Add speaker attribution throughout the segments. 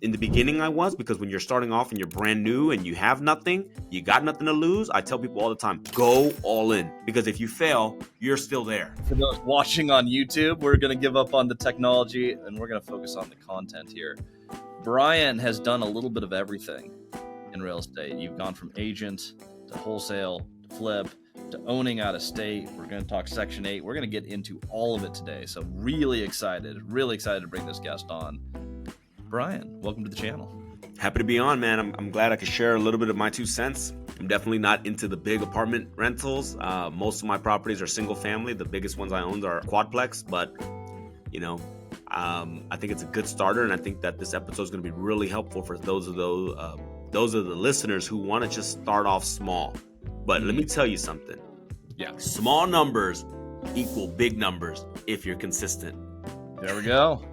Speaker 1: In the beginning, I was, because when you're starting off and you're brand new and you have nothing, you got nothing to lose. I tell people all the time, go all in, because if you fail, you're still there.
Speaker 2: For those watching on YouTube, we're going to give up on the technology and we're going to focus on the content here. Brian has done a little bit of everything in real estate. You've gone from agent to wholesale to flip to owning out of state. We're going to talk Section 8. We're going to get into all of it today. So really excited to bring this guest on. Brian, welcome to the channel.
Speaker 1: Happy to be on, man. I'm glad I could share a little bit of my 2 cents. I'm definitely not into the big apartment rentals. Most of my properties are single family. The biggest ones I own are quadplex, but I think it's a good starter, and I think that this episode is going to be really helpful for those of the listeners who want to just start off small. But let me tell you something.
Speaker 2: Yeah.
Speaker 1: Small numbers equal big numbers if you're consistent.
Speaker 2: There we go.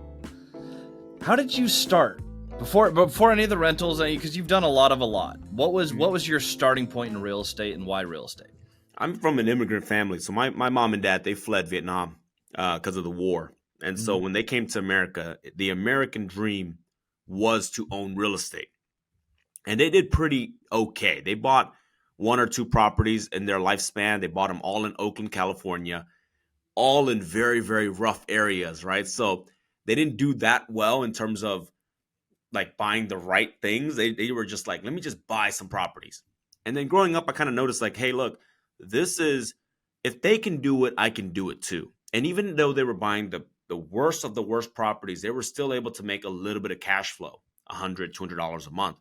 Speaker 2: How did you start? Before any of the rentals, because you've done a lot. What was your starting point in real estate, and why real estate?
Speaker 1: I'm from an immigrant family. So my mom and dad, they fled Vietnam because of the war. And so when they came to America, the American dream was to own real estate. And they did pretty okay. They bought 1 or 2 properties in their lifespan. They bought them all in Oakland, California, all in very, very rough areas, right? So they didn't do that well in terms of like buying the right things. They were just like, let me just buy some properties. And then growing up, I kind of noticed like, hey, look, if they can do it, I can do it too. And even though they were buying the worst of the worst properties, they were still able to make a little bit of cash flow, $100, $200 a month.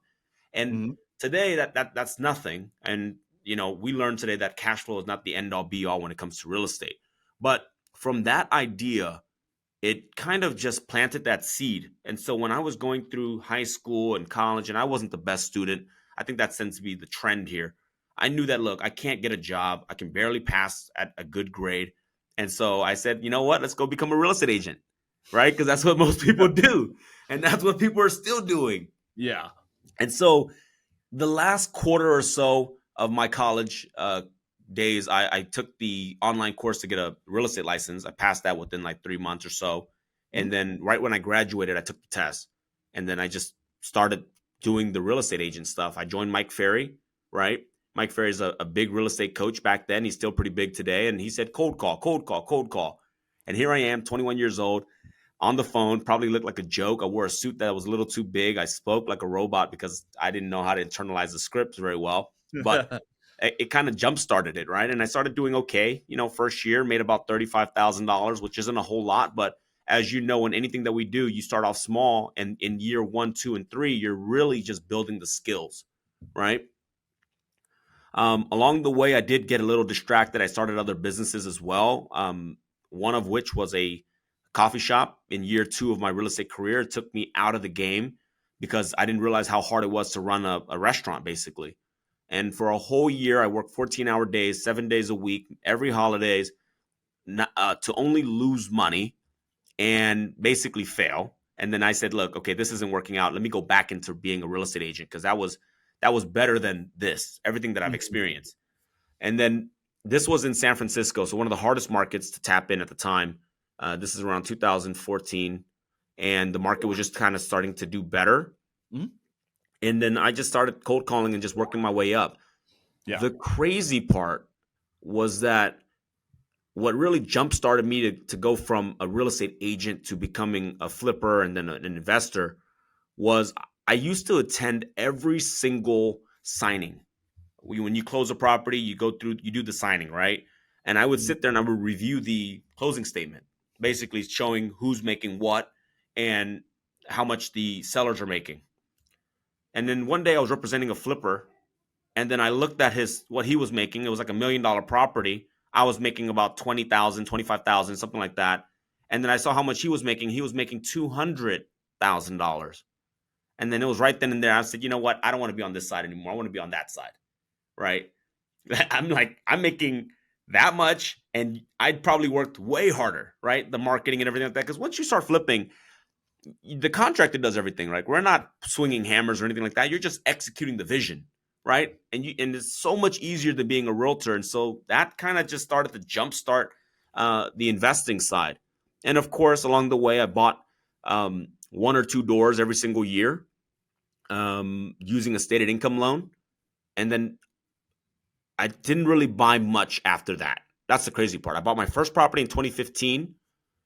Speaker 1: And today that's nothing. And, we learned today that cash flow is not the end all be all when it comes to real estate. But from that idea, it kind of just planted that seed. And so when I was going through high school and college, and I wasn't the best student, I think that tends to be the trend here. I knew that, look, I can't get a job. I can barely pass at a good grade. And so I said, you know what, let's go become a real estate agent, right? Because that's what most people do. And that's what people are still doing.
Speaker 2: Yeah.
Speaker 1: And so the last quarter or so of my college days, I took the online course to get a real estate license. I passed that within like 3 months or so. And then right when I graduated, I took the test. And then I just started doing the real estate agent stuff. I joined Mike Ferry, right? Mike Ferry is a big real estate coach back then. He's still pretty big today. And he said, cold call, cold call, cold call. And here I am, 21 years old, on the phone, probably looked like a joke. I wore a suit that was a little too big. I spoke like a robot because I didn't know how to internalize the scripts very well. But it kind of jump-started it, right? And I started doing okay. First year, made about $35,000, which isn't a whole lot. But as you know, in anything that we do, you start off small. And in year 1, 2, and 3, you're really just building the skills, right? Along the way, I did get a little distracted. I started other businesses as well, one of which was a coffee shop in year 2 of my real estate career. It took me out of the game because I didn't realize how hard it was to run a restaurant, basically. And for a whole year, I worked 14-hour days, 7 days a week, every holidays, to only lose money and basically fail. And then I said, look, okay, this isn't working out. Let me go back into being a real estate agent because that was better than everything that I've experienced. And then this was in San Francisco, so one of the hardest markets to tap in at the time. This is around 2014, and the market was just kind of starting to do better. And then I just started cold calling and just working my way up. Yeah. The crazy part was that what really jump-started me to go from a real estate agent to becoming a flipper and then an investor was I used to attend every single signing. When you close a property, you go through, you do the signing, right? And I would sit there and I would review the closing statement, basically showing who's making what and how much the sellers are making. And then one day I was representing a flipper, and then I looked at what he was making. It was like $1 million property. I was making about $20,000, $25,000, something like that. And then I saw how much he was making. He was making $200,000. And then it was right then and there. I said, you know what? I don't want to be on this side anymore. I want to be on that side, right? I'm making that much, and I'd probably worked way harder, right? The marketing and everything like that. Because once you start flipping, the contractor does everything, right? We're not swinging hammers or anything like that. You're just executing the vision, right? And it's so much easier than being a realtor. And so that kind of just started to jumpstart the investing side. And of course, along the way, I bought 1 or 2 doors every single year. using a stated income loan. And then I didn't really buy much after that. That's the crazy part. I bought my first property in 2015,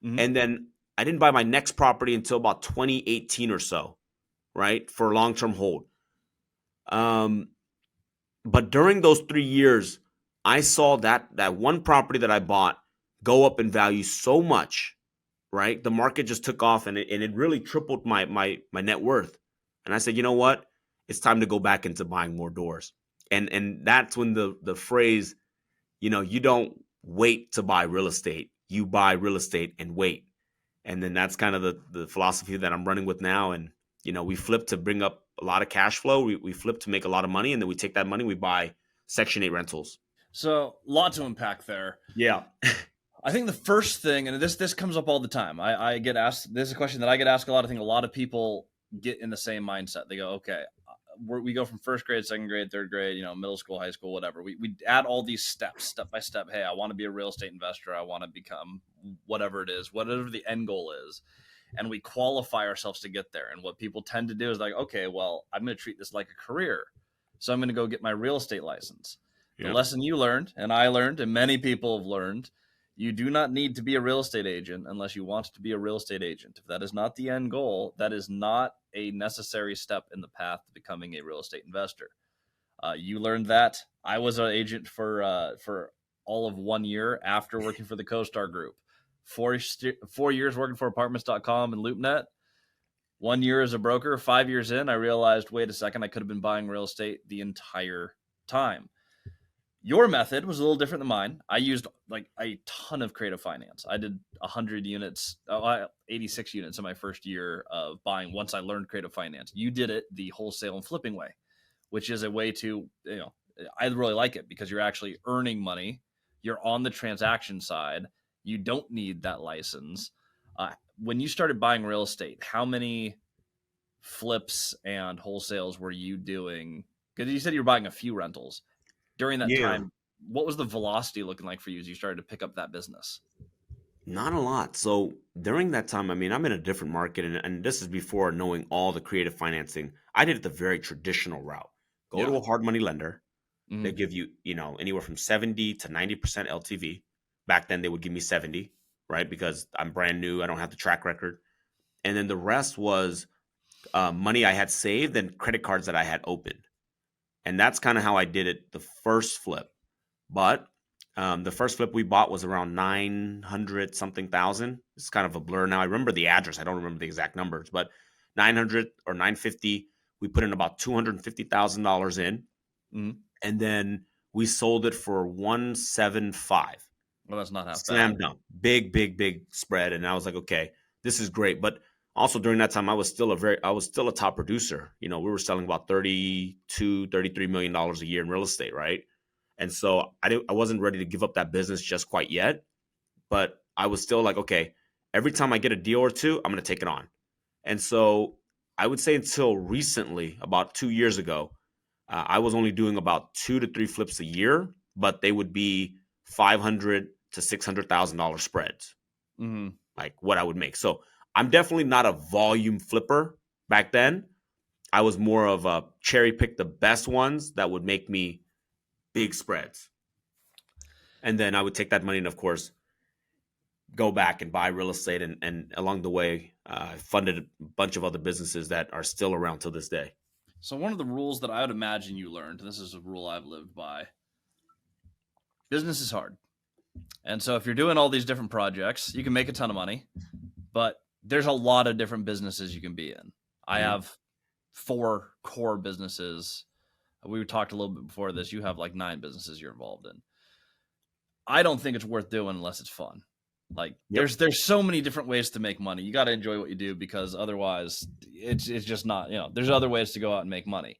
Speaker 2: Hmm.
Speaker 1: and then I didn't buy my next property until about 2018 or so, right? For a long-term hold. Um, but during those 3 years, I saw that one property that I bought go up in value so much, right? The market just took off, and it really tripled my net worth. And I said, you know what? It's time to go back into buying more doors. And that's when the phrase, you don't wait to buy real estate. You buy real estate and wait. And then that's kind of the philosophy that I'm running with now. And we flip to bring up a lot of cash flow. We flip to make a lot of money, and then we take that money, we buy Section 8 rentals.
Speaker 2: So, a lot to unpack there.
Speaker 1: Yeah.
Speaker 2: I think the first thing, and this comes up all the time. I get asked. This is a question that I get asked a lot. I think a lot of people get in the same mindset. They go, okay, we go from first grade, second grade, third grade, middle school, high school, whatever. We add all these steps, step by step. Hey, I want to be a real estate investor. I want to become whatever it is, whatever the end goal is, and we qualify ourselves to get there. And what people tend to do is like, okay, well, I'm going to treat this like a career, so I'm going to go get my real estate license. The
Speaker 1: Yeah.
Speaker 2: lesson you learned, and I learned, and many people have learned, you do not need to be a real estate agent unless you want to be a real estate agent. If that is not the end goal, that is not a necessary step in the path to becoming a real estate investor. You learned that. I was an agent for all of 1 year after working for the CoStar Group. 4 years working for Apartments.com and LoopNet. 1 year as a broker. 5 years in, I realized, wait a second, I could have been buying real estate the entire time. Your method was a little different than mine. I used like a ton of creative finance. I did 100 units, 86 units in my first year of buying once I learned creative finance. You did it the wholesale and flipping way, which is a way to, I really like it because you're actually earning money. You're on the transaction side. You don't need that license. When you started buying real estate, how many flips and wholesales were you doing? Because you said you were buying a few rentals during that
Speaker 1: Yeah.
Speaker 2: time. What was the velocity looking like for you as you started to pick up that business?
Speaker 1: Not a lot. So during that time, I mean, I'm in a different market, and this is before knowing all the creative financing. I did it the very traditional route. Go to
Speaker 2: Yeah.
Speaker 1: a hard money lender. They
Speaker 2: Mm-hmm.
Speaker 1: give you, anywhere from 70 to 90% LTV. Back then, they would give me 70, right? Because I'm brand new. I don't have the track record. And then the rest was money I had saved and credit cards that I had opened. And that's kind of how I did it the first flip. But the first flip we bought was around 900 something thousand. It's kind of a blur now. I remember the address. I don't remember the exact numbers, but 900 or 950. We put in about $250,000 in,
Speaker 2: Mm-hmm.
Speaker 1: and then we sold it for 175.
Speaker 2: Well, that's not half bad.
Speaker 1: Slam dunk. Big, big, big spread. And I was like, okay, this is great. But also during that time, I was still a top producer. We were selling about 32, $33 million a year in real estate, right? And so I wasn't ready to give up that business just quite yet. But I was still like, okay, every time I get a deal or two, I'm going to take it on. And so I would say until recently, about 2 years ago, I was only doing about 2 to 3 flips a year, but they would be 500 to $600,000 spreads,
Speaker 2: Mm-hmm.
Speaker 1: like what I would make. So I'm definitely not a volume flipper. Back then, I was more of a cherry pick the best ones that would make me big spreads, and then I would take that money and, of course, go back and buy real estate. And along the way, I funded a bunch of other businesses that are still around to this day.
Speaker 2: So one of the rules that I would imagine you learned, and this is a rule I've lived by, business is hard. And so if you're doing all these different projects, you can make a ton of money, but there's a lot of different businesses you can be in. I
Speaker 1: Mhm.
Speaker 2: have 4 core businesses. We talked a little bit before this. You have like 9 businesses you're involved in. I don't think it's worth doing unless it's fun. Like
Speaker 1: Yep.
Speaker 2: there's so many different ways to make money. You got to enjoy what you do because otherwise it's just not, there's other ways to go out and make money.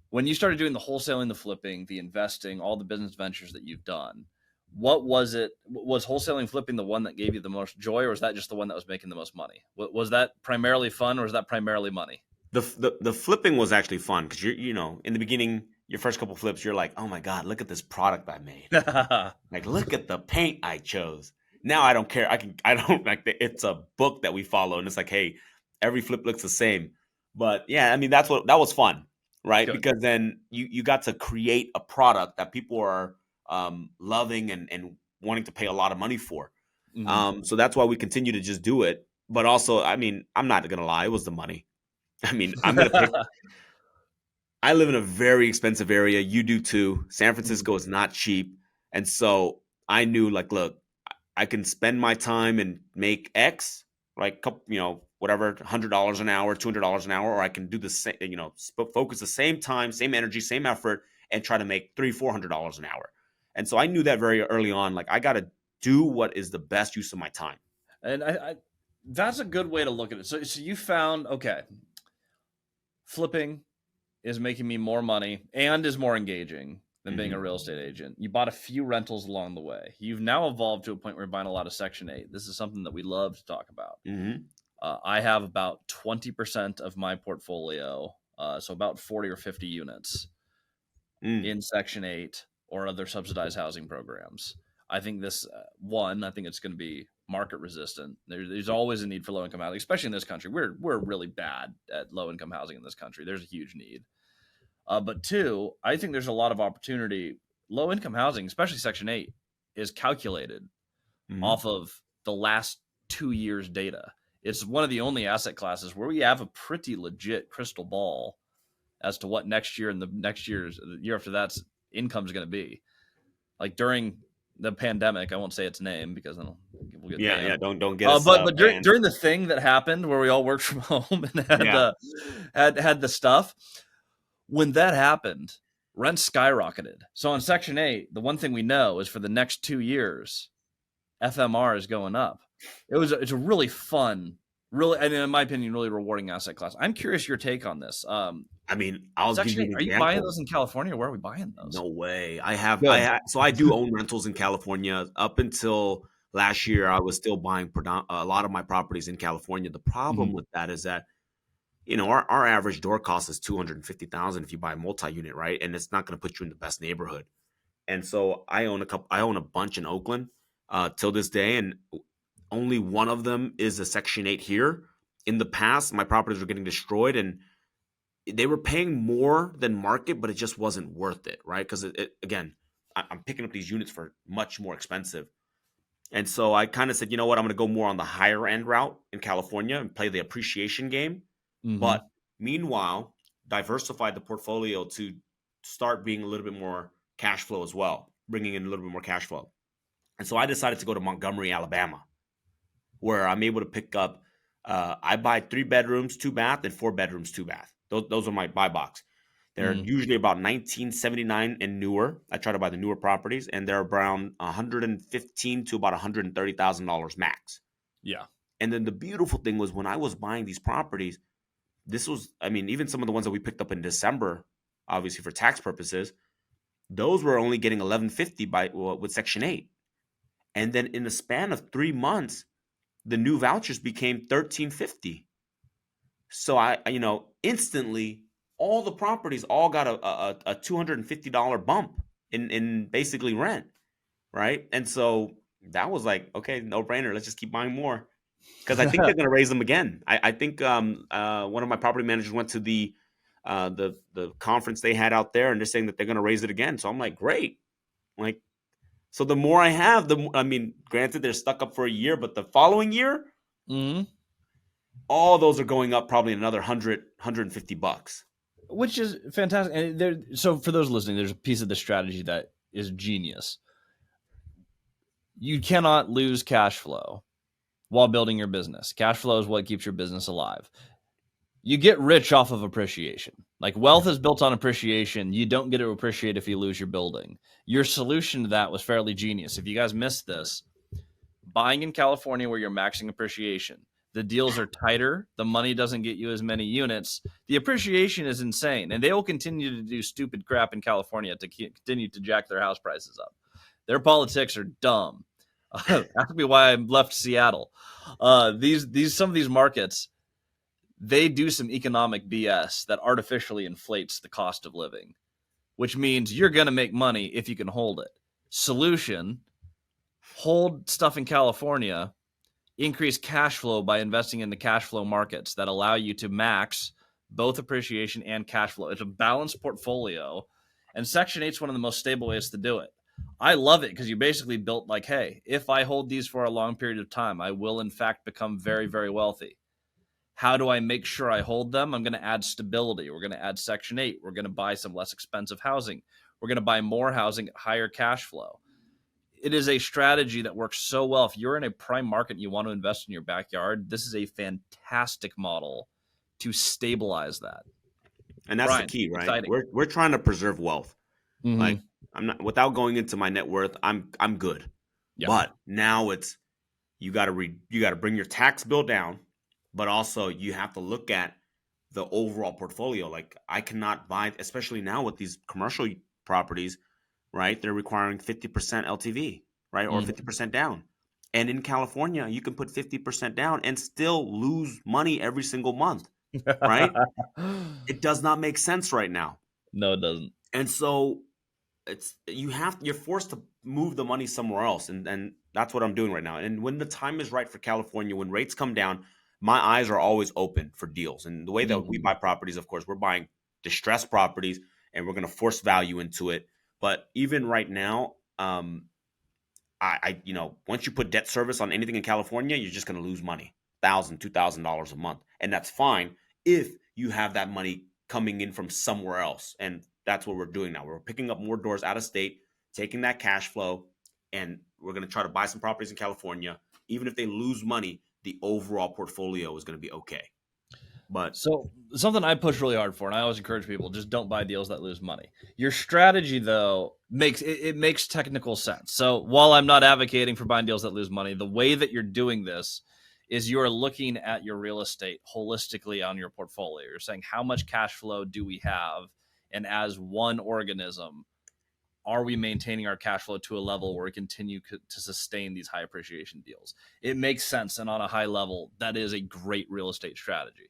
Speaker 2: When you started doing the wholesaling, the flipping, the investing, all the business ventures that you've done, what was it? Was wholesaling, flipping the one that gave you the most joy, or was that just the one that was making the most money? Was that primarily fun, or was that primarily money?
Speaker 1: The flipping was actually fun because in the beginning, your first couple flips, you're like, oh my god, look at this product I made. Like, look at the paint I chose. Now I don't care. I don't like it's a book that we follow, and it's like, hey, every flip looks the same. But yeah, I mean, that was fun, right?
Speaker 2: Good.
Speaker 1: Because then you got to create a product that people are loving and wanting to pay a lot of money for.
Speaker 2: Hmm.
Speaker 1: So that's why we continue to just do it. But also, I mean, I'm not gonna lie, it was the money. I mean, I'm gonna pick. I live in a very expensive area. You do too. San Francisco is not cheap, and so I knew, like, look, I can spend my time and make X, like, whatever, $100 an hour, $200 an hour, or I can do the same, focus the same time, same energy, same effort, and try to make $300-$400 an hour. And so I knew that very early on. Like, I got to do what is the best use of my time.
Speaker 2: And I that's a good way to look at it. So you found, okay, flipping is making me more money and is more engaging than being a
Speaker 1: Hmm.
Speaker 2: real estate agent. You bought a few rentals along the way. You've now evolved to a point where you're buying a lot of Section 8. This is something that we love to talk about.
Speaker 1: Hmm.
Speaker 2: I have about 20% of my portfolio, so about 40 or 50 units
Speaker 1: Mm.
Speaker 2: in Section 8 or other subsidized housing programs. I think this, I think it's going to be market resistant. There's always a need for low income housing, especially in this country. We're really bad at low income housing in this country. There's a huge need. But two, I think there's a lot of opportunity. Low income housing, especially Section 8, is calculated
Speaker 1: Hmm.
Speaker 2: off of the last 2 years' data. It's one of the only asset classes where we have a pretty legit crystal ball as to what next year and the year after that's income is going to be. Like during the pandemic, I won't say its name because then we'll get
Speaker 1: Yeah, yeah.
Speaker 2: banned.
Speaker 1: Don't get us
Speaker 2: But
Speaker 1: banned.
Speaker 2: during the thing that happened where we all worked from home and had
Speaker 1: Yeah.
Speaker 2: had the stuff, when that happened, rents skyrocketed. So on Section 8, the one thing we know is for the next 2 years, FMR is going up. It's a really fun, really, and in my opinion, really rewarding asset class. I'm curious your take on this.
Speaker 1: I mean, I'll give
Speaker 2: Section
Speaker 1: you
Speaker 2: 8,
Speaker 1: an
Speaker 2: are you buying
Speaker 1: example.
Speaker 2: those in California? Or where are we buying those?
Speaker 1: No way.
Speaker 2: Good.
Speaker 1: So I do own rentals in California. Up until last year, I was still buying a lot of my properties in California. The problem
Speaker 2: Mhm.
Speaker 1: with that is that, our average door cost is 250,000 if you buy a multi-unit, right? And it's not going to put you in the best neighborhood. And so I own a bunch in Oakland, till this day, and only one of them is a Section 8 here. In the past, my properties were getting destroyed, and they were paying more than market, but it just wasn't worth it, right? Because again, I'm picking up these units for much more expensive. And so I kind of said, you know what, I'm going to go more on the higher end route in California and play the appreciation game.
Speaker 2: Mhm.
Speaker 1: But meanwhile, diversify the portfolio to start being a little bit more cash flow as well, bringing in a little bit more cash flow. And so I decided to go to Montgomery, Alabama, where I'm able to pick up. I buy 3 bedrooms, 2 bath, and 4 bedrooms, 2 bath. Those are my buy box. They're
Speaker 2: Mhm.
Speaker 1: usually about 1979 and newer. I try to buy the newer properties, and they're around 115 to about $130,000 max.
Speaker 2: Yeah.
Speaker 1: And then the beautiful thing was when I was buying these properties, I mean, even some of the ones that we picked up in December, obviously for tax purposes, those were only getting 1150 with Section 8. And then in the span of 3 months, the new vouchers became 1350. So instantly all the properties all got a $250 bump in basically rent, right? And so that was like, okay, no brainer. Let's just keep buying more because I think they're going to raise them again. I think one of my property managers went to the conference they had out there, and they're saying that they're going to raise it again. So I'm like, great. Like, so the more I have, I mean, granted, they're stuck up for a year, but the following year,
Speaker 2: Mhm.
Speaker 1: all those are going up probably another 150 bucks.
Speaker 2: Which is fantastic. And so for those listening, there's a piece of the strategy that is genius. You cannot lose cash flow while building your business. Cash flow is what keeps your business alive. You get rich off of appreciation. Like wealth is built on appreciation. You don't get to appreciate if you lose your building. Your solution to that was fairly genius. If you guys missed this, buying in California where you're maxing appreciation, the deals are tighter. The money doesn't get you as many units. The appreciation is insane. And they will continue to do stupid crap in California to continue to jack their house prices up. Their politics are dumb. Ask me why I left Seattle. These some of these markets, they do some economic BS that artificially inflates the cost of living, which means you're going to make money if you can hold it. Solution: hold stuff in California, increase cash flow by investing in the cash flow markets that allow you to max both appreciation and cash flow. It's a balanced portfolio, and Section 8 is one of the most stable ways to do it. I love it because you basically built like, hey, if I hold these for a long period of time, I will in fact become very, very wealthy. How do I make sure I hold them? I'm going to add stability. We're going to add Section 8. We're going to buy some less expensive housing. We're going to buy more housing at higher cash flow. It is a strategy that works so well. If you're in a prime market and you want to invest in your backyard, this is a fantastic model to stabilize that.
Speaker 1: And that's the
Speaker 2: Brian,
Speaker 1: key, right?
Speaker 2: exciting.
Speaker 1: We're trying to preserve wealth.
Speaker 2: Mm-hmm.
Speaker 1: Like, I'm not, without going into my net worth, I'm good.
Speaker 2: Yeah.
Speaker 1: But now it's, you got to you got to bring your tax bill down, but also you have to look at the overall portfolio. Like, I cannot buy, especially now with these commercial properties, right? They're requiring 50% LTV, right? Or
Speaker 2: Mm-hmm.
Speaker 1: 50% down. And in California, you can put 50% down and still lose money every single month, right? It does not make sense right now.
Speaker 2: No, it doesn't.
Speaker 1: And so you're forced to move the money somewhere else, and that's what I'm doing right now. And when the time is right for California, when rates come down, my eyes are always open for deals. And the way that we
Speaker 2: Mm-hmm.
Speaker 1: buy properties, of course, we're buying distressed properties, and we're going to force value into it. But even right now, once you put debt service on anything in California, you're just going to lose money, $1,000, $2,000 a month, and that's fine if you have that money coming in from somewhere else. And that's what we're doing now. We're picking up more doors out of state, taking that cash flow, and we're going to try to buy some properties in California. Even if they lose money, the overall portfolio is going to be okay. But
Speaker 2: So something I push really hard for, and I always encourage people, just don't buy deals that lose money. Your strategy, though, makes technical sense. So while I'm not advocating for buying deals that lose money, the way that you're doing this is you're looking at your real estate holistically on your portfolio. You're saying, how much cash flow do we have? And as one organism, are we maintaining our cash flow to a level where we continue to sustain these high appreciation deals? It makes sense. And on a high level, that is a great real estate strategy.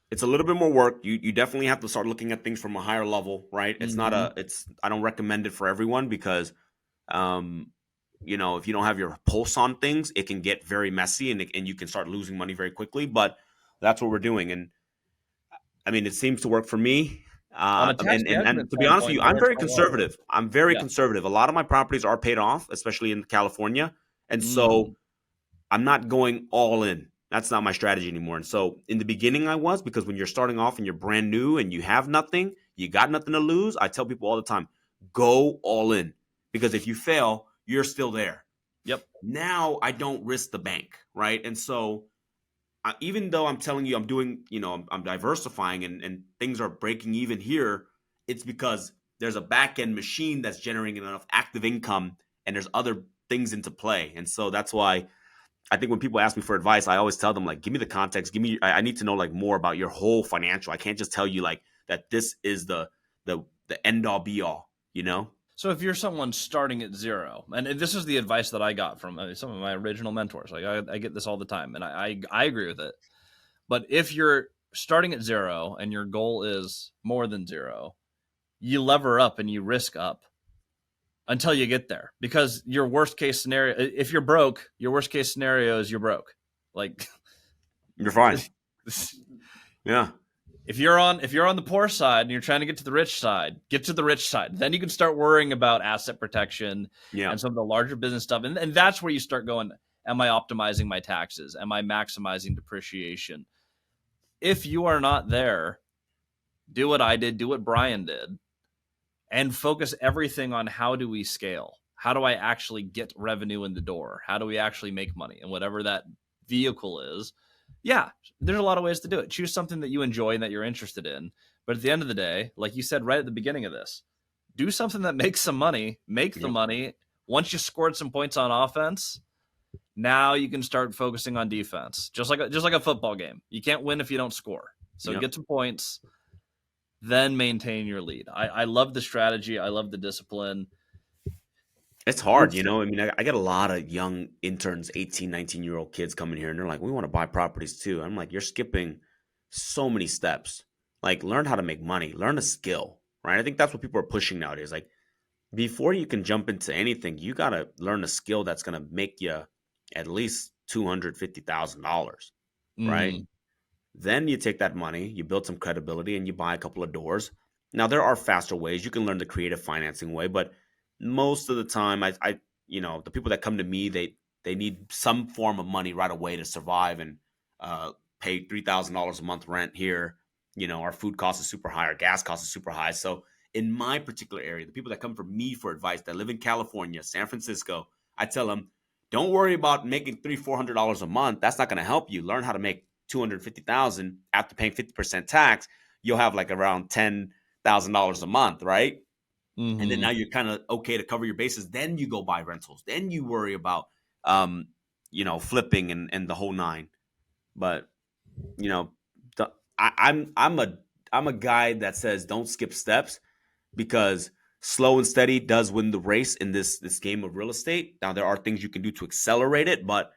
Speaker 1: it's a little bit more work. You definitely have to start looking at things from a higher level, right? It's not
Speaker 2: Mm-hmm.
Speaker 1: I don't recommend it for everyone because um if you don't have your pulse on things, it can get very messy, and you can start losing money very quickly. But that's what we're doing. And I mean, it seems to work for me.
Speaker 2: On a tax
Speaker 1: And
Speaker 2: management
Speaker 1: to be honest with
Speaker 2: standpoint,
Speaker 1: you,
Speaker 2: that
Speaker 1: I'm
Speaker 2: works
Speaker 1: very
Speaker 2: quite well.
Speaker 1: conservative. I'm very
Speaker 2: Yeah.
Speaker 1: conservative. A lot of my properties are paid off, especially in California. And
Speaker 2: Mm.
Speaker 1: so I'm not going all in. That's not my strategy anymore. And so in the beginning, I was, because when you're starting off and you're brand new and you have nothing, you got nothing to lose. I tell people all the time, go all in, because if you fail, you're still there.
Speaker 2: Yep.
Speaker 1: Now I don't risk the bank, right? And so even though I'm telling you I'm doing, I'm diversifying, and things are breaking even here, it's because there's a back end machine that's generating enough active income, and there's other things into play. And so that's why I think when people ask me for advice, I always tell them, like, give me the context, I need to know like more about your whole financial. I can't just tell you like that this is the end all be all, you know?
Speaker 2: So if you're someone starting at zero, and this is the advice that I got from some of my original mentors, like I get this all the time, and I agree with it. But if you're starting at zero and your goal is more than zero, you lever up and you risk up until you get there, because your worst case scenario, if you're broke, your worst case scenario is you're broke. Like,
Speaker 1: You're fine. Yeah.
Speaker 2: if you're on the poor side and you're trying to get to the rich side, get to the rich side. Then you can start worrying about asset protection
Speaker 1: Yeah.
Speaker 2: and some of the larger business stuff. And that's where you start going, am I optimizing my taxes? Am I maximizing depreciation? If you are not there, do what I did, do what Brian did, and focus everything on how do we scale? How do I actually get revenue in the door? How do we actually make money? And whatever that vehicle is, yeah, there's a lot of ways to do it. Choose something that you enjoy and that you're interested in. But at the end of the day, like you said right at the beginning of this, do something that makes some money, make the
Speaker 1: Yep.
Speaker 2: money. Once you scored some points on offense, now you can start focusing on defense. Just like a football game. You can't win if you don't score. So
Speaker 1: Yep.
Speaker 2: get some points, then maintain your lead. I love the strategy. I love the discipline.
Speaker 1: It's hard, I mean, I get a lot of young interns, 18, 19-year-old kids coming here, and they're like, we want to buy properties too. I'm like, you're skipping so many steps. Like, learn how to make money, learn a skill, right? I think that's what people are pushing nowadays. Like, before you can jump into anything, you got to learn a skill that's going to make you at least $250,000, right?
Speaker 2: Mm.
Speaker 1: Then you take that money, you build some credibility, and you buy a couple of doors. Now there are faster ways. You can learn the creative financing way, but most of the time, the people that come to me, they need some form of money right away to survive and uh, pay $3,000 a month rent here. Our food cost is super high, our gas cost is super high. So in my particular area, the people that come from me for advice that live in California, San Francisco, I tell them, don't worry about making $300-400 a month. That's not going to help you. Learn how to make 250,000 after paying 50% tax. You'll have like around $10,000 a month, right? And then
Speaker 2: Mm-hmm.
Speaker 1: now you're kind of okay to cover your bases. Then you go buy rentals. Then you worry about flipping and the whole nine. But you know, the, I'm a guy that says don't skip steps, because slow and steady does win the race in this game of real estate. Now there are things you can do to accelerate it, but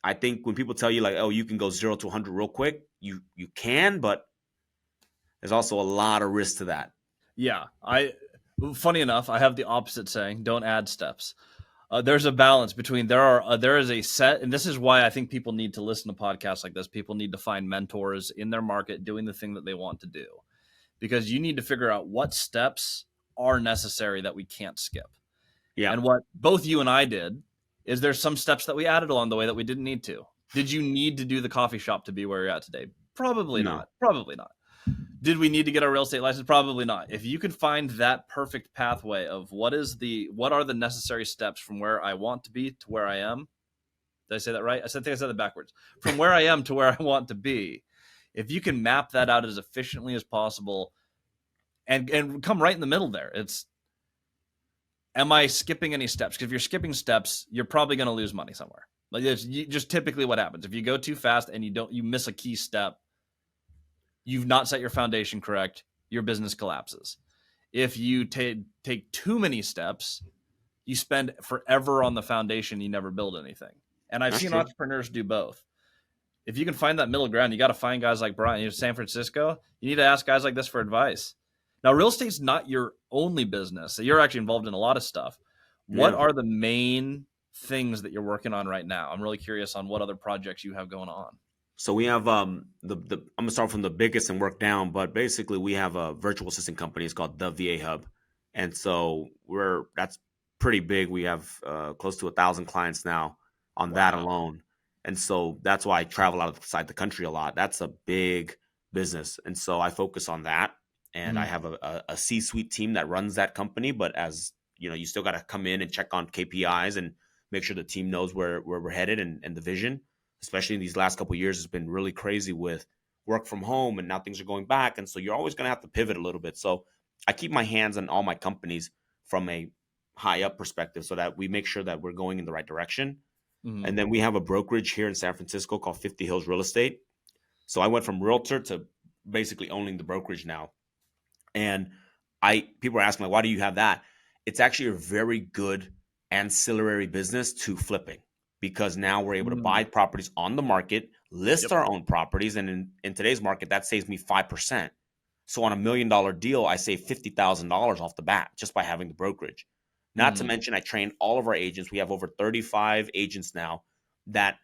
Speaker 1: I think when people tell you like, oh, you can go 0 to 100 real quick, you can, but there's also a lot of risk to that.
Speaker 2: Yeah, funny enough, I have the opposite saying: don't add steps. There's a balance between there is a set, and this is why I think people need to listen to podcasts like this. People need to find mentors in their market doing the thing that they want to do, because you need to figure out what steps are necessary that we can't skip.
Speaker 1: Yeah.
Speaker 2: And what both you and I did is there's some steps that we added along the way that we didn't need to. Did you need to do the coffee shop to be where you're at today? Probably
Speaker 1: No.
Speaker 2: not. Probably not. Did we need to get our real estate license? Probably not. If you can find that perfect pathway of what are the necessary steps from where I want to be to where I am. Did I say that right? I think I said that backwards. From where I am to where I want to be. If you can map that out as efficiently as possible and come right in the middle there, am I skipping any steps? Because if you're skipping steps, you're probably going to lose money somewhere. Like it's just typically what happens. If you go too fast and you miss a key step, you've not set your foundation correct, your business collapses. If you take too many steps, you spend forever on the foundation, you never build anything. And I've
Speaker 1: That's
Speaker 2: seen
Speaker 1: true.
Speaker 2: entrepreneurs do both. If you can find that middle ground, you got to find guys like Brian. You're in San Francisco, you need to ask guys like this for advice. Now, real estate's not your only business. So you're actually involved in a lot of stuff. What
Speaker 1: Yeah.
Speaker 2: are the main things that you're working on right now? I'm really curious on what other projects you have going on.
Speaker 1: So we have the I'm gonna start from the biggest and work down, but basically we have a virtual assistant company. It's called the VA Hub, and so that's pretty big. We have close to 1,000 clients now on that
Speaker 2: Wow.
Speaker 1: alone, and so that's why I travel outside the country a lot. That's a big business, and so I focus on that. And I
Speaker 2: Mhm.
Speaker 1: have a C-suite team that runs that company. But as you know, you still got to come in and check on KPIs and make sure the team knows where we're headed and the vision, especially in these last couple of years, has been really crazy with work from home, and now things are going back. And so you're always going to have to pivot a little bit. So I keep my hands on all my companies from a high up perspective so that we make sure that we're going in the right direction.
Speaker 2: Mhm.
Speaker 1: And then we have a brokerage here in San Francisco called 50 Hills Real Estate. So I went from realtor to basically owning the brokerage now. And people are asking, like, why do you have that? It's actually a very good ancillary business to flipping, because now we're able to buy
Speaker 2: Mhm.
Speaker 1: properties on the market, list
Speaker 2: Yep.
Speaker 1: our own properties, and in today's market, that saves me 5%. So on $1 million deal, I save $50,000 off the bat just by having the brokerage. Not to
Speaker 2: Mhm.
Speaker 1: mention, I train all of our agents. We have over 35 agents now that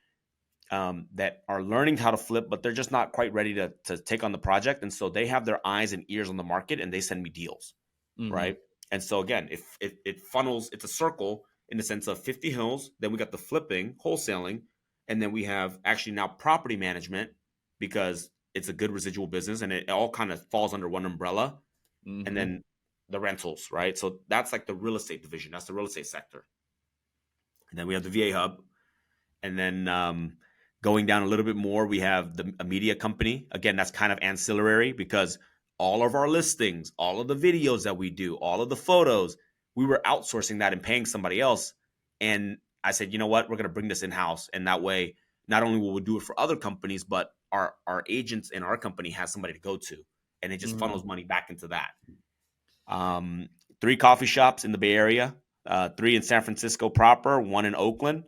Speaker 1: that are learning how to flip, but they're just not quite ready to take on the project. And so they have their eyes and ears on the market, and they send me deals,
Speaker 2: Mhm.
Speaker 1: right? And so again, if it funnels, it's a circle in the sense of 50 Hills, then we got the flipping, wholesaling, and then we have actually now property management, because it's a good residual business and it all kind of falls under one umbrella. And
Speaker 2: Mhm.
Speaker 1: then the rentals, right? So that's like the real estate division. That's the real estate sector. And then we have the VA hub, and then going down a little bit more, we have a media company. Again, that's kind of ancillary, because all of our listings, all of the videos that we do, all of the photos, we were outsourcing that and paying somebody else. And I said, you know what, we're going to bring this in house. And that way, not only will we do it for other companies, but our agents in our company has somebody to go to. And it just
Speaker 2: Mhm.
Speaker 1: funnels money back into that. Um, 3 coffee shops in the Bay Area, 3 in San Francisco proper, 1 in Oakland.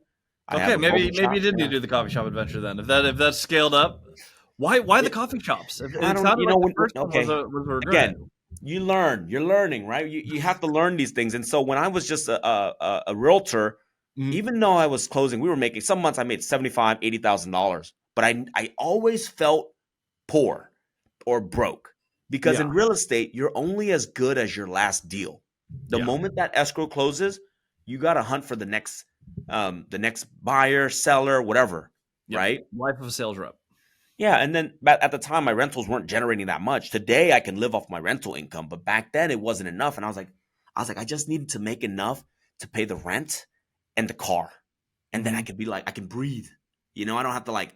Speaker 1: I have
Speaker 2: Okay,
Speaker 1: a mobile
Speaker 2: maybe
Speaker 1: shop.
Speaker 2: you did need
Speaker 1: Yeah.
Speaker 2: to do the coffee shop adventure then. If that's scaled up, why the
Speaker 1: It,
Speaker 2: coffee shops?
Speaker 1: I
Speaker 2: It
Speaker 1: don't,
Speaker 2: sounded like the first one was
Speaker 1: okay.
Speaker 2: a regret.
Speaker 1: Again, you're learning, right? You have to learn these things. And so when I was just a realtor,
Speaker 2: Mhm.
Speaker 1: even though I was closing, we were making, some months I made $75,000, $80,000. But I always felt poor or broke. Because
Speaker 2: Yeah.
Speaker 1: in real estate, you're only as good as your last deal. The
Speaker 2: Yeah.
Speaker 1: moment that escrow closes, you got to hunt for the next buyer, seller, whatever,
Speaker 2: Yep.
Speaker 1: right?
Speaker 2: Life of a sales rep.
Speaker 1: Yeah, and then at the time, my rentals weren't generating that much. Today, I can live off my rental income, but back then, it wasn't enough. And I just needed to make enough to pay the rent and the car, and then I
Speaker 2: Mm-hmm.
Speaker 1: could be like, I can breathe. I don't have to like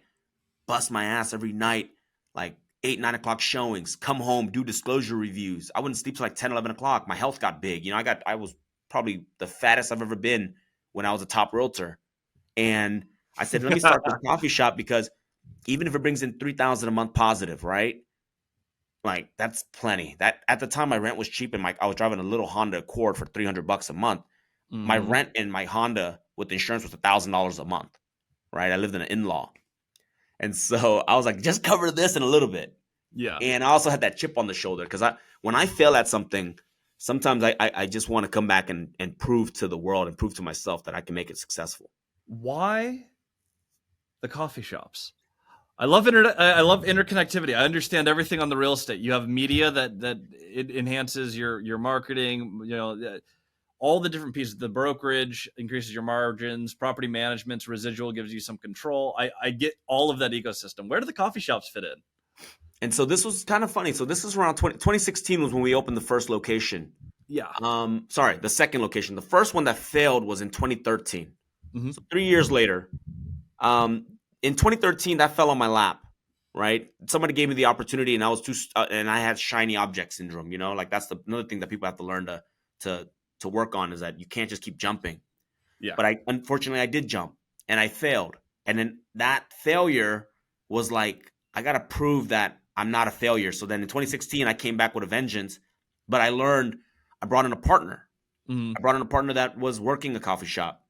Speaker 1: bust my ass every night, like 8, 9 o'clock showings, come home, do disclosure reviews. I wouldn't sleep till like 10, 11 o'clock. My health got big. I was probably the fattest I've ever been when I was a top realtor. And I said, let me start this coffee shop because even if it brings in 3,000 a month positive, right? Like that's plenty. That at the time my rent was cheap and I was driving a little Honda Accord for $300 a month. My
Speaker 2: Mm-hmm.
Speaker 1: rent in my Honda with insurance was $1,000 a month, right? I lived in an in-law. And so I was like, just cover this in a little bit.
Speaker 2: Yeah.
Speaker 1: And I also had that chip on the shoulder because when I fail at something, sometimes I just want to come back and prove to the world and prove to myself that I can make it successful.
Speaker 2: Why the coffee shops? I love internet. I love interconnectivity. I understand everything on the real estate. You have media that it enhances your marketing. All the different pieces. The brokerage increases your margins. Property management's residual gives you some control. I get all of that ecosystem. Where do the coffee shops fit in?
Speaker 1: And so this was kind of funny. So this is around 2016 was when we opened the first location.
Speaker 2: Yeah.
Speaker 1: Sorry, the second location. The first one that failed was in 2013.
Speaker 2: Mm-hmm.
Speaker 1: So 3 years later, um, in 2013, that fell on my lap. Right, somebody gave me the opportunity, and I was and I had shiny object syndrome. Like that's another thing that people have to learn to to work on is that you can't just keep jumping.
Speaker 2: Yeah.
Speaker 1: But unfortunately I did jump and I failed, and then that failure was like I got to prove that I'm not a failure. So then in 2016 I came back with a vengeance, but I brought in a partner.
Speaker 2: Mm-hmm.
Speaker 1: I brought in a partner that was working a coffee shop.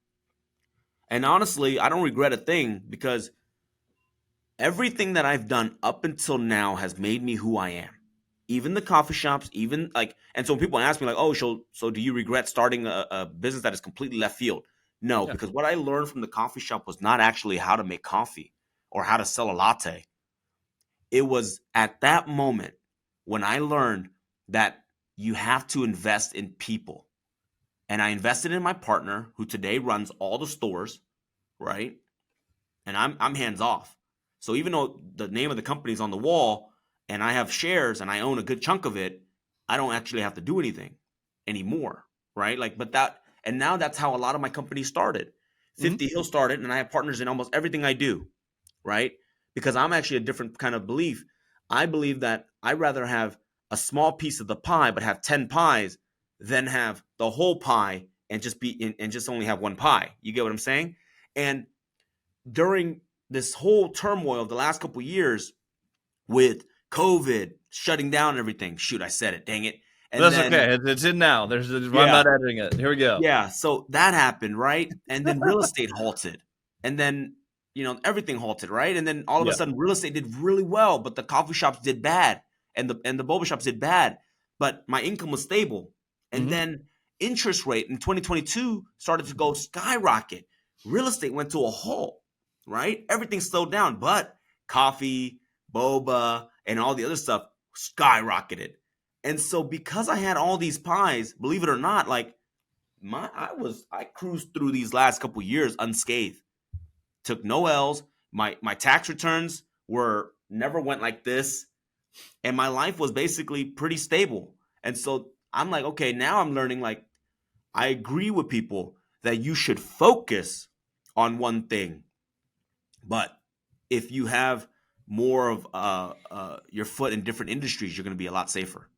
Speaker 1: And honestly, I don't regret a thing because everything that I've done up until now has made me who I am. Even the coffee shops, even like, and so when people ask me like, "Oh, so do you regret starting a business that is completely left field?" No,
Speaker 2: Yeah.
Speaker 1: because what I learned from the coffee shop was not actually how to make coffee or how to sell a latte. It was at that moment when I learned that you have to invest in people. And I invested in my partner who today runs all the stores, right? And I'm hands off. So even though the name of the company is on the wall and I have shares and I own a good chunk of it, I don't actually have to do anything anymore, right? Like, but that and now that's how a lot of my companies started.
Speaker 2: Mm-hmm.
Speaker 1: 50 Hill started, and I have partners in almost everything I do, right? Because I'm actually a different kind of belief. I believe that I'd rather have a small piece of the pie, but have 10 pies than have the whole pie and just only have one pie. You get what I'm saying? And during this whole turmoil of the last couple of years with COVID shutting down and everything. Shoot, I said it. Dang it. And
Speaker 2: That's
Speaker 1: then
Speaker 2: okay. It's in now. I'm
Speaker 1: yeah,
Speaker 2: not editing it. Here we go.
Speaker 1: yeah. So that happened, right? And then real estate halted. And then, everything halted, right? And then all of a
Speaker 2: Yeah.
Speaker 1: sudden real estate did really well, but the coffee shops did bad and the boba shops did bad. But my income was stable. And
Speaker 2: Mm-hmm.
Speaker 1: then interest rate in 2022 started to go skyrocket. Real estate went to a halt, right? Everything slowed down, but coffee, boba, and all the other stuff skyrocketed. And so because I had all these pies, believe it or not, like I cruised through these last couple years unscathed. Took no L's. My tax returns were never went like this, and my life was basically pretty stable. And so I'm like, okay, now I'm learning. Like, I agree with people that you should focus on one thing, but if you have more of your foot in different industries, you're going to be a lot safer,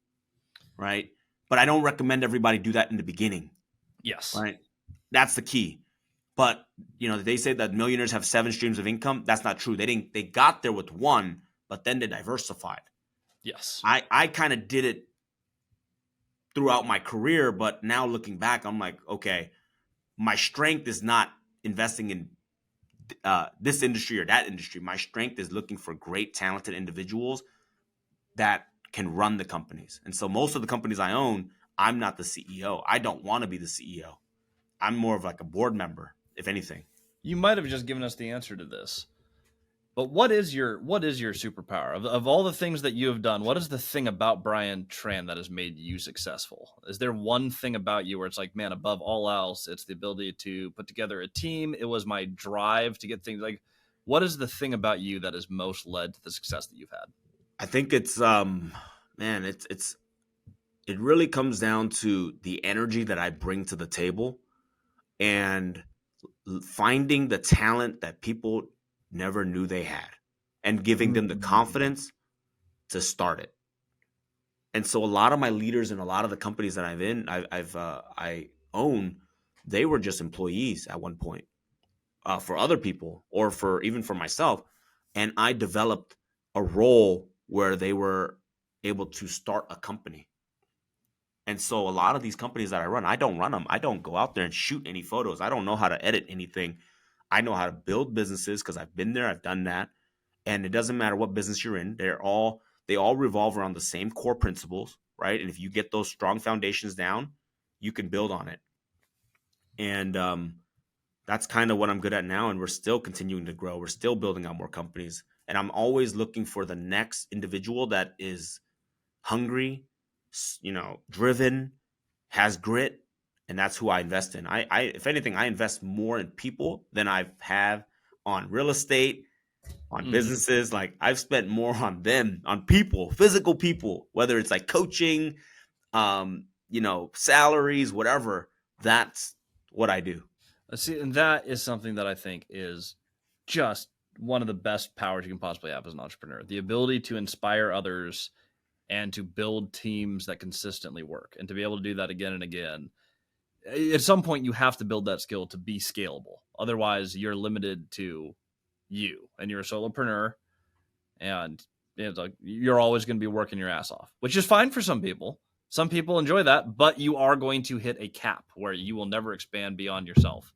Speaker 1: right? But I don't recommend everybody do that in the beginning,
Speaker 2: Yes.
Speaker 1: right? That's the key. But they say that millionaires have 7 streams of income. That's not true. They got there with one, but then they diversified.
Speaker 2: Yes.
Speaker 1: I kind of did it throughout my career, but now looking back, I'm like, okay, my strength is not investing in this industry or that industry. My strength is looking for great, talented individuals that can run the companies. And so most of the companies I own, I'm not the CEO. I don't want to be the CEO. I'm more of like a board member, if anything.
Speaker 2: You might have just given us the answer to this. But what is your superpower of all the things that you have done? What is the thing about Brian Tran that has made you successful? Is there one thing about you where it's like, man, above all else, it's the ability to put together a team? It was my drive to get things like. What is the thing about you that has most led to the success that you've had?
Speaker 1: I think it's man, it really comes down to the energy that I bring to the table and finding the talent that people never knew they had and giving them the
Speaker 2: Mm.
Speaker 1: confidence to start it. And so a lot of my leaders and a lot of the companies that I own, they were just employees at one point for other people or for even for myself. And I developed a role where they were able to start a company. And so a lot of these companies that I run, I don't run them. I don't go out there and shoot any photos. I don't know how to edit anything. I know how to build businesses because I've been there, I've done that. And it doesn't matter what business you're in, they all revolve around the same core principles, right? And if you get those strong foundations down, you can build on it. And that's kind of what I'm good at now. And we're still continuing to grow. We're still building out more companies. And I'm always looking for the next individual that is hungry, driven, has grit, and that's who I invest in. If anything, I invest more in people than I have on real estate, on
Speaker 2: Hmm.
Speaker 1: businesses. Like I've spent more on them, on people, physical people, whether it's like coaching, salaries, whatever. That's what I do.
Speaker 2: See, and that is something that I think is just one of the best powers you can possibly have as an entrepreneur: the ability to inspire others and to build teams that consistently work, and to be able to do that again and again. At some point, you have to build that skill to be scalable. Otherwise, you're limited to you, and you're a solopreneur, and it's like you're always going to be working your ass off, which is fine for some people. Some people enjoy that, but you are going to hit a cap where you will never expand beyond yourself.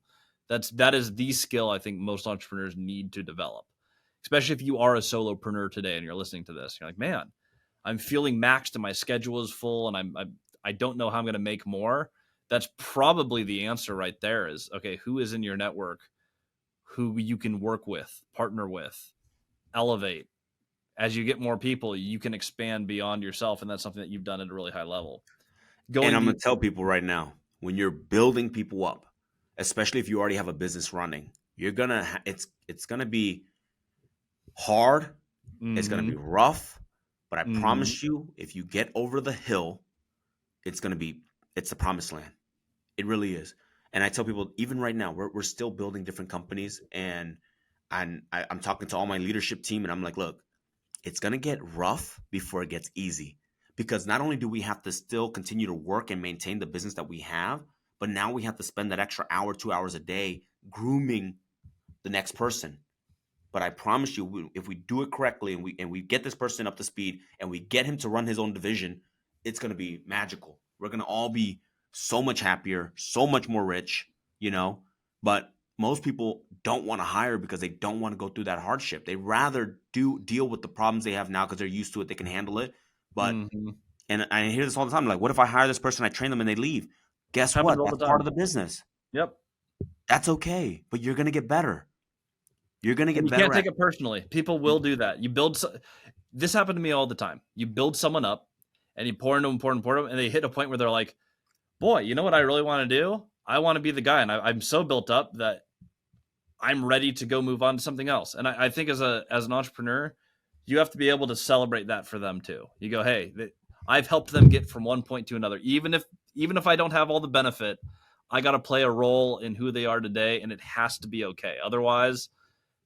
Speaker 2: That is the skill I think most entrepreneurs need to develop, especially if you are a solopreneur today and you're listening to this. You're like, man, I'm feeling maxed and my schedule is full, and I don't know how I'm going to make more. That's probably the answer right there. Is okay. Who is in your network? Who you can work with, partner with, elevate. As you get more people, you can expand beyond yourself, and that's something that you've done at a really high level.
Speaker 1: And
Speaker 2: Going
Speaker 1: I'm
Speaker 2: to
Speaker 1: gonna tell people right now, when you're building people up, especially if you already have a business running, it's gonna be hard. It's gonna be
Speaker 2: mm-hmm,
Speaker 1: rough, but I
Speaker 2: mm-hmm.
Speaker 1: promise you, if you get over the hill, it's gonna be it's the promised land. It really is. And I tell people, even right now, we're still building different companies, and I'm talking to all my leadership team, and I'm like, look, it's gonna get rough before it gets easy, because not only do we have to still continue to work and maintain the business that we have, but now we have to spend that extra hour, 2 hours a day grooming the next person. But I promise you, if we do it correctly and we get this person up to speed and we get him to run his own division, it's going to be magical. We're going to all be so much happier, so much more rich, you know. But most people don't want to hire because they don't want to go through that hardship. They rather do deal with the problems they have now because they're used to it, they can handle it. But
Speaker 2: Mm-hmm.
Speaker 1: and I hear this all the time, like, what if I hire this person, I train them, and they leave? Guess
Speaker 2: Happens
Speaker 1: what?
Speaker 2: all the
Speaker 1: That's part
Speaker 2: time.
Speaker 1: of the business.
Speaker 2: Yep.
Speaker 1: That's okay, but you're going to get better. You're going to
Speaker 2: And
Speaker 1: get
Speaker 2: you can't
Speaker 1: better
Speaker 2: take
Speaker 1: at.
Speaker 2: it personally. People will do that. This happened to me all the time. You build someone up, and you pour into them, and they hit a point where they're like, "Boy, you know what I really want to do? I want to be the guy, and I'm so built up that I'm ready to go move on to something else." And I think as an entrepreneur, you have to be able to celebrate that for them too. You go, hey, I've helped them get from one point to another, even if I don't have all the benefit. I got to play a role in who they are today, and it has to be okay. Otherwise,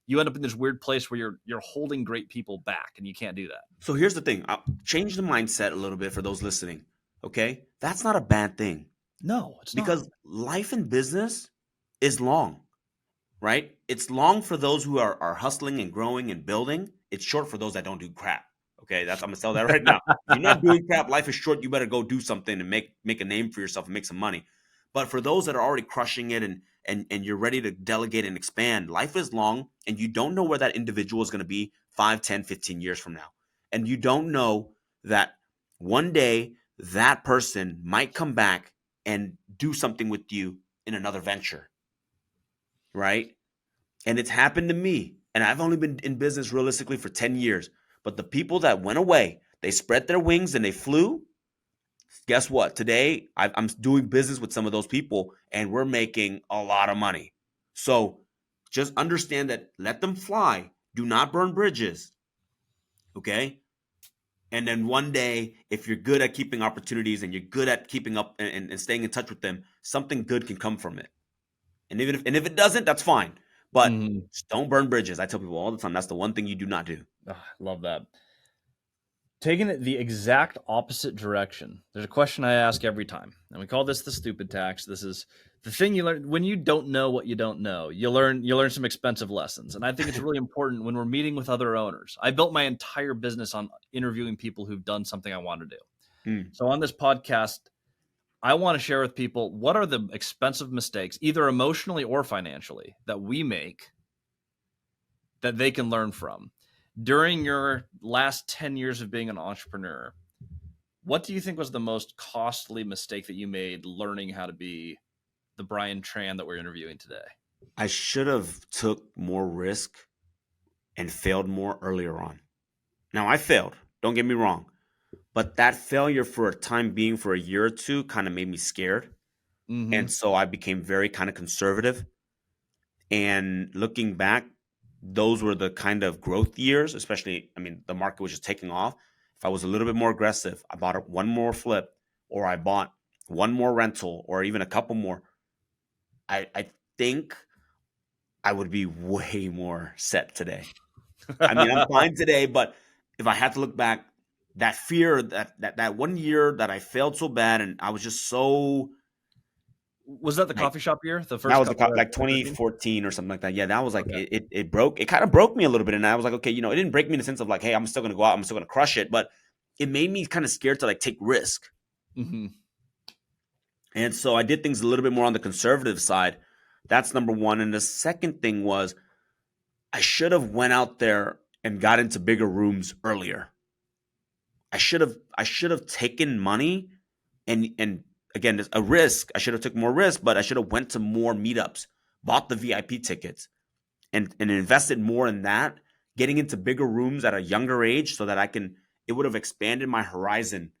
Speaker 2: you end up in this weird place where you're holding great people back, and you can't do that.
Speaker 1: So here's the thing. I'll change the mindset a little bit for those listening. Okay? That's not a bad thing
Speaker 2: No, it's not.
Speaker 1: because life in business is long, right? It's long for those who are hustling and growing and building. It's short for those that don't do crap. Okay? I'm gonna tell that right now. If you're not doing crap, life is short. You better go do something and make a name for yourself and make some money. But for those that are already crushing it and you're ready to delegate and expand, life is long and you don't know where that individual is going to be 5, 10, 15 years from now. And you don't know that one day that person might come back and do something with you in another venture, right? And it's happened to me. And I've only been in business realistically for 10 years. But the people that went away, they spread their wings and they flew. Guess what? Today, I'm doing business with some of those people and we're making a lot of money. So just understand that, let them fly. Do not burn bridges. Okay. And then one day, if you're good at keeping opportunities and you're good at keeping up and staying in touch with them, something good can come from it. And if it doesn't, that's fine. But
Speaker 2: Mhm.
Speaker 1: just don't burn bridges. I tell people all the time, that's the one thing you do not do.
Speaker 2: Love that. Taking it the exact opposite direction. There's a question I ask every time, and we call this the stupid tax. This is the thing you learn when you don't know what you don't know. You learn some expensive lessons, and I think it's really important when we're meeting with other owners. I built my entire business on interviewing people who've done something I want to do.
Speaker 1: Hmm.
Speaker 2: So on this podcast, I want to share with people what are the expensive mistakes, either emotionally or financially, that we make that they can learn from. During your last 10 years of being an entrepreneur, what do you think was the most costly mistake that you made learning how to be the Brian Tran that we're interviewing today?
Speaker 1: I should have took more risk and failed more earlier on. Now I failed. Don't get me wrong. But that failure for a time being, for a year or two, kind of made me scared. And
Speaker 2: Mm-hmm.
Speaker 1: so I became very kind of conservative. And looking back, those were the kind of growth years, especially, I mean, the market was just taking off. If I was a little bit more aggressive, I bought one more flip, or I bought one more rental, or even a couple more, I think I would be way more set today. I mean, I'm fine today, but if I had to look back, that fear, that one year that I failed so bad, and I was just so
Speaker 2: Was that the
Speaker 1: like,
Speaker 2: coffee shop year? The
Speaker 1: that
Speaker 2: first
Speaker 1: was
Speaker 2: couple,
Speaker 1: like
Speaker 2: 2013?
Speaker 1: 2014 or something like that. Yeah, that was like
Speaker 2: Okay.
Speaker 1: it broke. It kind of broke me a little bit, and I was like, okay, it didn't break me in the sense of like, hey, I'm still gonna go out, I'm still gonna crush it, but it made me kind of scared to like take risk.
Speaker 2: Mm-hmm.
Speaker 1: And so I did things a little bit more on the conservative side. That's number one. And the second thing was I should have went out there and got into bigger rooms earlier. I should have taken money and again, there's a risk. I should have took more risk, but I should have went to more meetups, bought the VIP tickets, and invested more in that, getting into bigger rooms at a younger age so that it would have expanded my horizon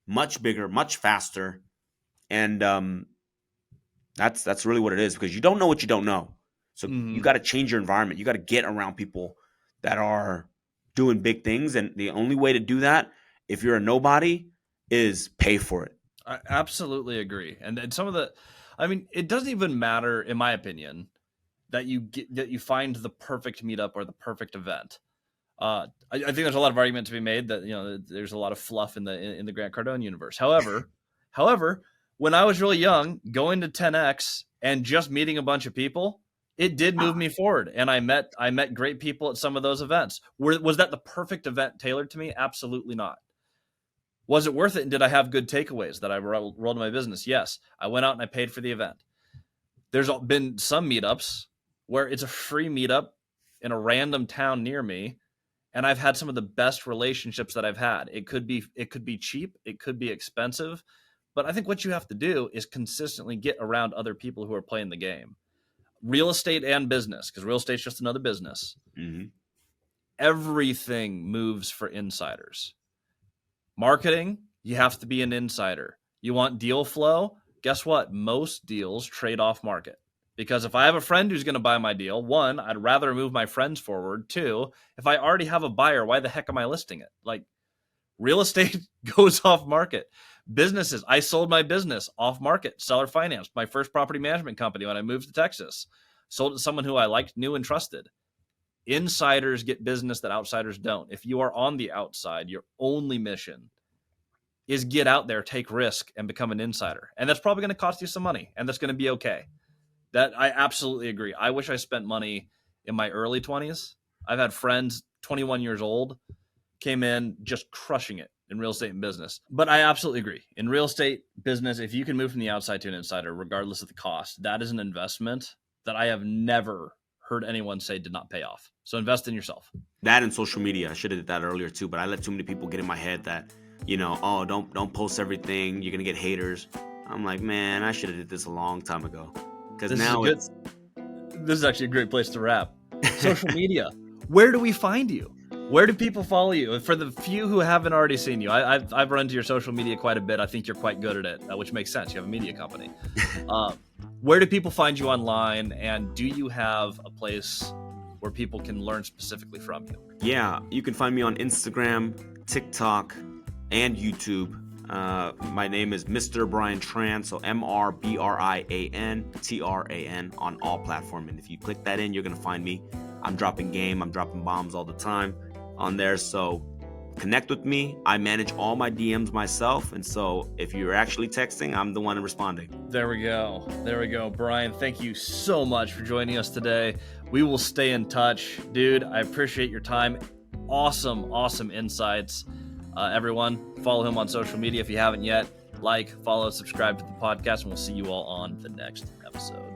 Speaker 1: much bigger, much faster. And that's really what it is, because you don't know what you don't know. So you
Speaker 2: Mm-hmm.
Speaker 1: got to change your environment. You got to get around people that are doing big things, and the only way to do that, if you're a nobody, is pay for it.
Speaker 2: I absolutely agree. And some of the, I mean, it doesn't even matter, in my opinion, that you find the perfect meetup or the perfect event. I think there's a lot of argument to be made that there's a lot of fluff in the Grant Cardone universe. However, when I was really young, going to 10x and just meeting a bunch of people, it did move me forward, and I met great people at some of those events. Was that the perfect event tailored to me? Absolutely not. Was it worth it? And did I have good takeaways that I rolled in my business? Yes. I went out and I paid for the event. There's been some meetups where it's a free meetup in a random town near me, and I've had some of the best relationships that I've had. It could be cheap, it could be expensive, but I think what you have to do is consistently get around other people who are playing the game. Real estate and business, because real estate's just another business.
Speaker 1: Mm-hmm.
Speaker 2: Everything moves for insiders. Marketing, you have to be an insider. You want deal flow? Guess what? Most deals trade off market. Because if I have a friend who's going to buy my deal, one, I'd rather move my friends forward. Two, if I already have a buyer, why the heck am I listing it? Like, real estate goes off market. Businesses, I sold my business off market, seller financed my first property management company when I moved to Texas. Sold it to someone who I liked, knew, and trusted. Insiders get business that outsiders don't. If you are on the outside, your only mission is get out there, take risk, and become an insider. And that's probably going to cost you some money, and that's going to be okay. That I absolutely agree. I wish I spent money in my early 20s. I've had friends 21 years old came in just crushing it in real estate and business. But I absolutely agree. In real estate business, if you can move from the outside to an insider, regardless of the cost, that is an investment that I have never heard anyone say did not pay off. So invest in yourself.
Speaker 1: That and social media. I should have did that earlier too, but I let too many people get in my head that, oh, don't post everything. You're gonna get haters. I'm like, man, I should have did this a long time ago. Because
Speaker 2: This is
Speaker 1: now
Speaker 2: this is actually a great place to wrap. Social media. where do we find you? Where do people follow you? And for the few who haven't already seen you, I've run to your social media quite a bit. I think you're quite good at it, which makes sense. You have a media company. Where do people find you online? And do you have a place where people can learn specifically from you?
Speaker 1: Yeah, you can find me on Instagram, TikTok, and YouTube. My name is Mr. Brian Tran, so MrBrianTran on all platforms. And if you click that in, you're going to find me. I'm dropping game, I'm dropping bombs all the time on there. So connect with me. I manage all my DMs myself. And so if you're actually texting, I'm the one responding.
Speaker 2: There we go. There we go. Brian, thank you so much for joining us today. We will stay in touch. Dude, I appreciate your time. Awesome insights. Everyone, follow him on social media if you haven't yet. Like, follow, subscribe to the podcast, and we'll see you all on the next episode.